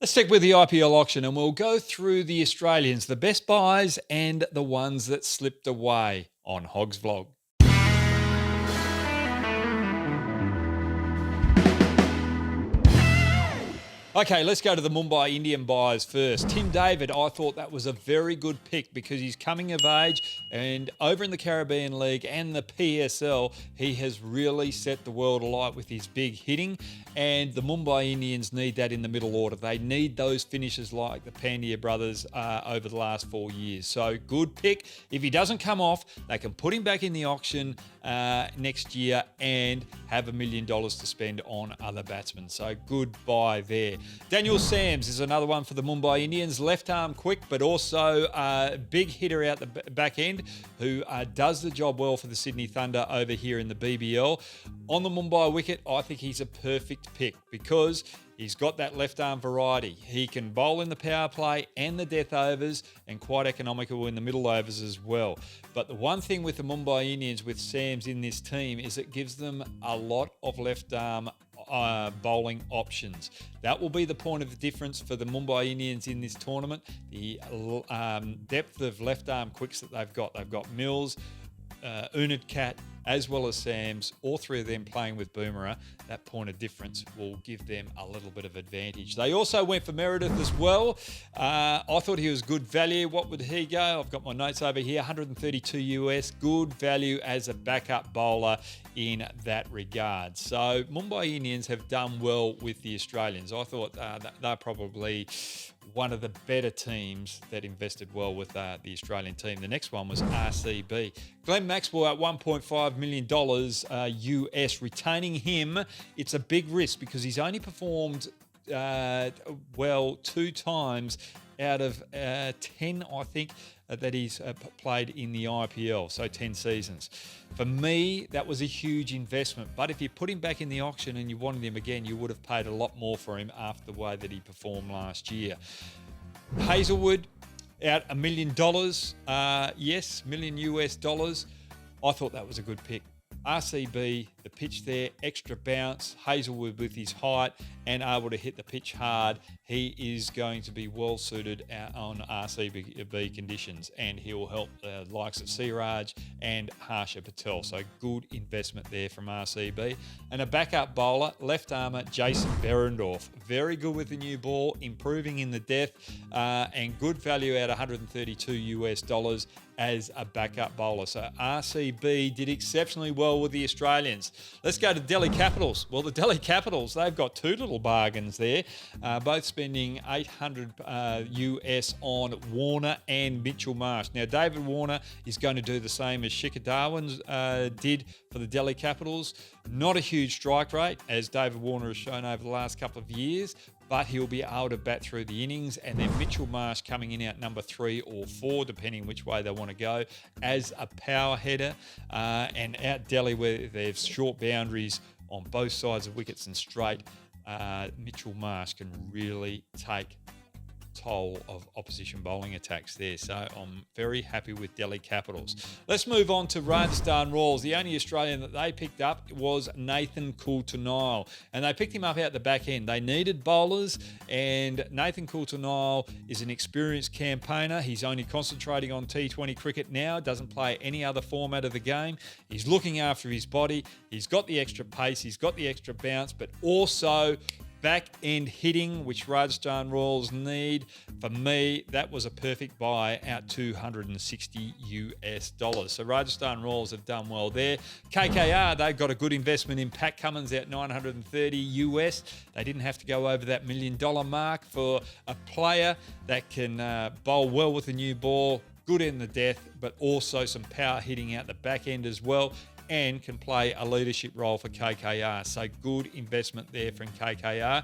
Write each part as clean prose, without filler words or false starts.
Let's stick with the IPL auction and we'll go through the Australians, the best buys and the ones that slipped away on Hogg's Vlog. Okay, let's go to the Mumbai Indian buyers first. Tim David, I thought that was a very good pick because he's coming of age, and over in the Caribbean League and the PSL, he has really set the world alight with his big hitting, and the Mumbai Indians need that in the middle order. They need those finishes like the Pandya brothers over the last 4 years. So good pick. If he doesn't come off, they can put him back in the auction next year and have $1 million to spend on other batsmen. So good buy there. Daniel Sams is another one for the Mumbai Indians. Left arm quick, but also a big hitter out the back end who does the job well for the Sydney Thunder over here in the BBL. On the Mumbai wicket, I think he's a perfect pick because he's got that left arm variety. He can bowl in the power play and the death overs and quite economical in the middle overs as well. But the one thing with the Mumbai Indians with Sams in this team is it gives them a lot of left arm bowling options. That will be the point of the difference for the Mumbai Indians in this tournament. The depth of left arm quicks that they've got. They've got Mills, Unadkat, as well as Sams, all three of them playing with Boomerang. That point of difference will give them a little bit of advantage. They also went for Meredith as well. I thought he was good value. What would he go? I've got my notes over here, 132 US, good value as a backup bowler in that regard. So Mumbai Indians have done well with the Australians. I thought they're probably one of the better teams that invested well with the Australian team. The next one was RCB. Glenn Maxwell at $1.5 million US. Retaining him, it's a big risk because he's only performed well 2 times out of 10, I think, that he's played in the IPL, so 10 seasons. For me, that was a huge investment. But if you put him back in the auction and you wanted him again, you would have paid a lot more for him after the way that he performed last year. Hazelwood, out $1 million. Yes, million US dollars. I thought that was a good pick. RCB, the pitch there, extra bounce, Hazelwood with his height and able to hit the pitch hard. He is going to be well suited on RCB conditions, and he will help the likes of Siraj and Harsha Patel. So good investment there from RCB. And a backup bowler, left armour, Jason Behrendorff. Very good with the new ball, improving in the depth, and good value at 132 US dollars as a backup bowler. So RCB did exceptionally well with the Australians. Let's go to Delhi Capitals. Well, the Delhi Capitals, they've got 2 little bargains there, both spending 800 US on Warner and Mitchell Marsh. Now, David Warner is going to do the same as Shikhar Dhawan did for the Delhi Capitals. Not a huge strike rate, as David Warner has shown over the last couple of years, but he'll be able to bat through the innings. And then Mitchell Marsh coming in at number 3 or 4, depending which way they want to go, as a power header. And out Delhi, where there's short boundaries on both sides of wickets and straight, Mitchell Marsh can really take toll of opposition bowling attacks there. So I'm very happy with Delhi Capitals. Let's move on to Rajasthan Royals. The only Australian that they picked up was Nathan Coulter-Nile, and they picked him up out the back end. They needed bowlers, and Nathan Coulter-Nile is an experienced campaigner. He's only concentrating on T20 cricket now, doesn't play any other format of the game. He's looking after his body. He's got the extra pace, he's got the extra bounce, but also back end hitting, which Rajasthan Royals need. For me, that was a perfect buy out 260 US dollars. So Rajasthan Royals have done well there. KKR, they've got a good investment in Pat Cummins at 930 US. They didn't have to go over that $1 million mark for a player that can bowl well with a new ball, good in the death, but also some power hitting out the back end as well, and can play a leadership role for KKR. So good investment there from KKR.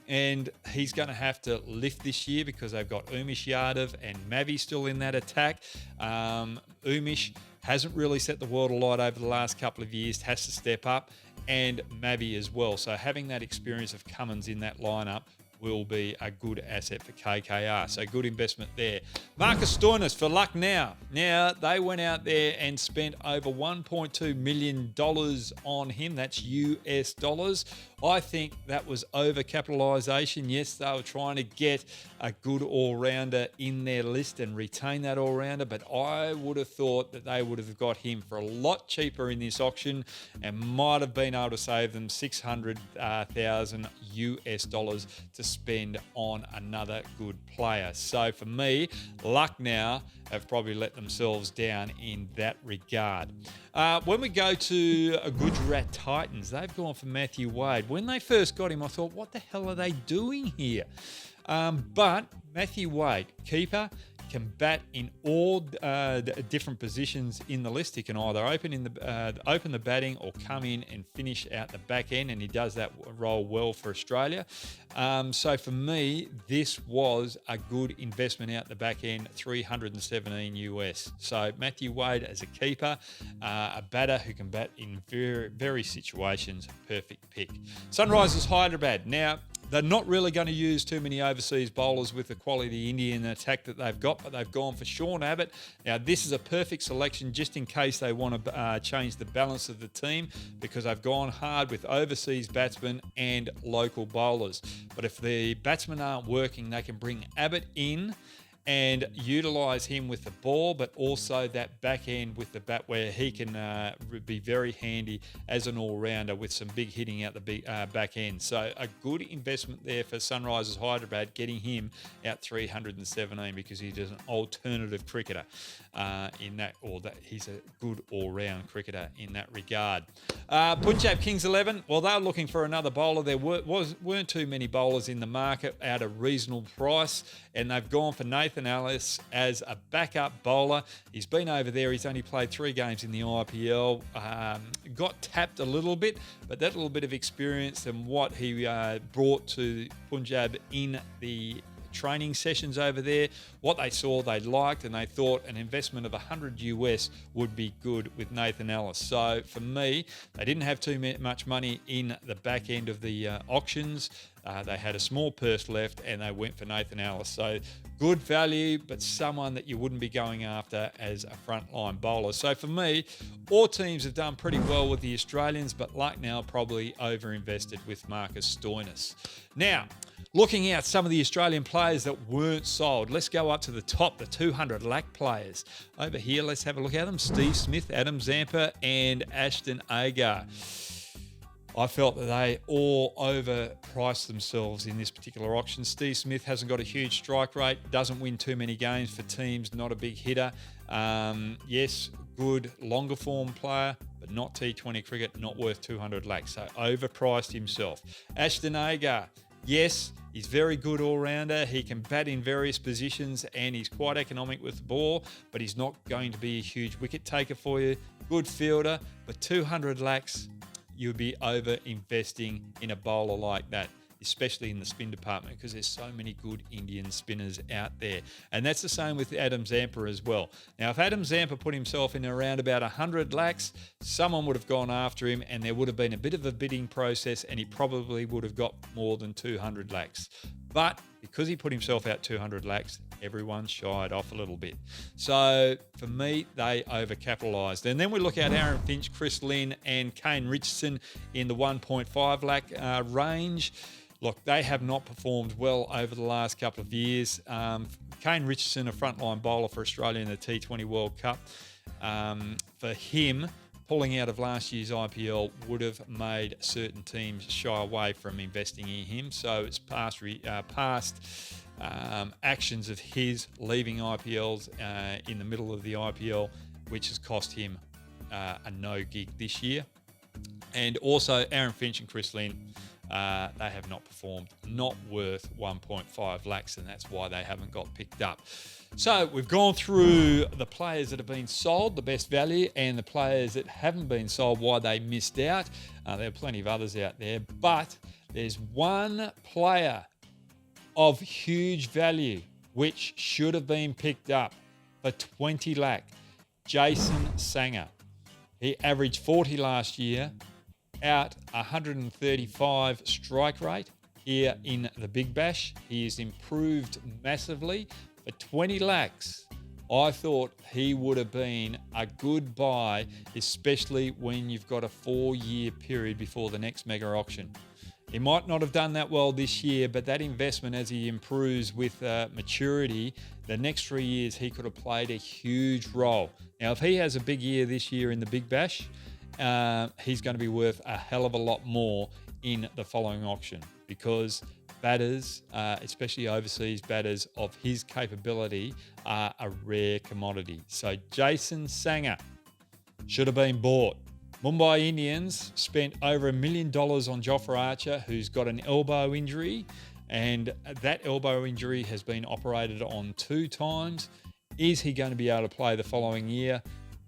And he's going to have to lift this year because they've got Umesh Yadav and Mavi still in that attack. Umesh hasn't really set the world alight over the last couple of years, has to step up, and Mavi as well. So having that experience of Cummins in that lineup will be a good asset for KKR. So good investment there. Marcus Stoinis for LUCKNOW. Now, they went out there and spent over $1.2 million on him. That's US dollars. I think that was overcapitalisation. Yes, they were trying to get a good all-rounder in their list and retain that all-rounder, but I would have thought that they would have got him for a lot cheaper in this auction and might have been able to save them $600,000 US to spend on another good player. So for me, LUCKNOW have probably let themselves down in that regard. When we go to Gujarat Titans, they've gone for Matthew Wade. When they first got him, I thought, what the hell are they doing here? But Matthew Wade, keeper, can bat in all different positions in the list. He can either open the batting or come in and finish out the back end, and he does that role well for Australia. So for me, this was a good investment out the back end, $317 US. So Matthew Wade as a keeper, a batter who can bat in very situations, perfect pick. Sunrisers Hyderabad. Now, they're not really going to use too many overseas bowlers with the quality Indian attack that they've got, but they've gone for Sean Abbott. Now, this is a perfect selection just in case they want to change the balance of the team, because they've gone hard with overseas batsmen and local bowlers. But if the batsmen aren't working, they can bring Abbott in and utilise him with the ball, but also that back end with the bat where he can be very handy as an all-rounder with some big hitting out the back end. So a good investment there for Sunrisers Hyderabad, getting him out 317 because he's an alternative cricketer he's a good all-round cricketer in that regard. Punjab Kings 11, well, they're looking for another bowler. There weren't too many bowlers in the market at a reasonable price, and they've gone for Nathan Ellis as a backup bowler. He's been over there. He's only played 3 games in the IPL. Got tapped a little bit, but that little bit of experience and what he brought to Punjab in the training sessions over there, what they saw, they liked, and they thought an investment of $100 US would be good with Nathan Ellis. So for me, they didn't have too much money in the back end of the auctions. They had a small purse left and they went for Nathan Ellis. So good value, but someone that you wouldn't be going after as a frontline bowler. So for me, all teams have done pretty well with the Australians, but Lucknow probably overinvested with Marcus Stoinis. Now, looking at some of the Australian players that weren't sold, let's go up to the top, the 200 lakh players. Over here, let's have a look at them. Steve Smith, Adam Zampa, and Ashton Agar. I felt that they all overpriced themselves in this particular auction. Steve Smith hasn't got a huge strike rate, doesn't win too many games for teams, not a big hitter. Yes, good longer form player, but not T20 cricket, not worth 200 lakhs. So overpriced himself. Ashton Agar, yes, he's very good all-rounder. He can bat in various positions and he's quite economic with the ball, but he's not going to be a huge wicket taker for you. Good fielder, but 200 lakhs, you'll be over-investing in a bowler like that, especially in the spin department, because there's so many good Indian spinners out there. And that's the same with Adam Zampa as well. Now, if Adam Zampa put himself in around about 100 lakhs, someone would have gone after him and there would have been a bit of a bidding process and he probably would have got more than 200 lakhs. But because he put himself out 200 lakhs, everyone shied off a little bit. So for me, they overcapitalised. And then we look at Aaron Finch, Chris Lynn and Kane Richardson in the 1.5 lakh range. Look, they have not performed well over the last couple of years. Kane Richardson, a frontline bowler for Australia in the T20 World Cup. For him, pulling out of last year's IPL would have made certain teams shy away from investing in him. So it's past actions of his leaving IPLs in the middle of the IPL, which has cost him a no gig this year. And also Aaron Finch and Chris Lynn, they have not performed, not worth 1.5 lakhs, and that's why they haven't got picked up. So we've gone through the players that have been sold, the best value, and the players that haven't been sold, why they missed out. There are plenty of others out there, but there's one player of huge value which should have been picked up for 20 lakh, Jason Sangha. He averaged 40 last year, out 135 strike rate here in the Big Bash. He has improved massively. For 20 lakhs, I thought he would have been a good buy, especially when you've got a 4-year period before the next mega auction. He might not have done that well this year, but that investment, as he improves with maturity, the next 3 years he could have played a huge role. Now, if he has a big year this year in the Big Bash, he's going to be worth a hell of a lot more in the following auction, because batters, especially overseas batters of his capability, are a rare commodity. So Jason Sangha should have been bought. Mumbai Indians spent over $1 million on Jofra Archer, who's got an elbow injury, and that elbow injury has been operated on 2 times. Is he going to be able to play the following year?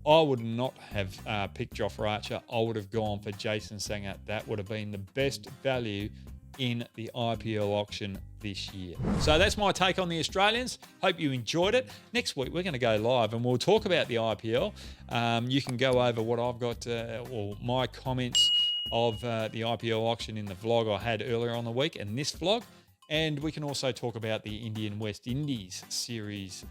I would not have picked Jofra Archer. I would have gone for Jason Sangha. That would have been the best value in the IPL auction this year. So that's my take on the Australians. Hope you enjoyed it. Next week, we're going to go live and we'll talk about the IPL. You can go over what I've got, or my comments of the IPL auction in the vlog I had earlier on the week and this vlog. And we can also talk about the Indian West Indies series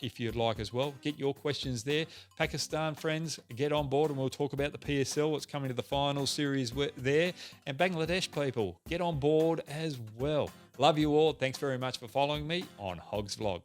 if you'd like as well. Get your questions there. Pakistan friends, get on board and we'll talk about the PSL, what's coming to the final series there. And Bangladesh people, get on board as well. Love you all. Thanks very much for following me on Hogg's Vlog.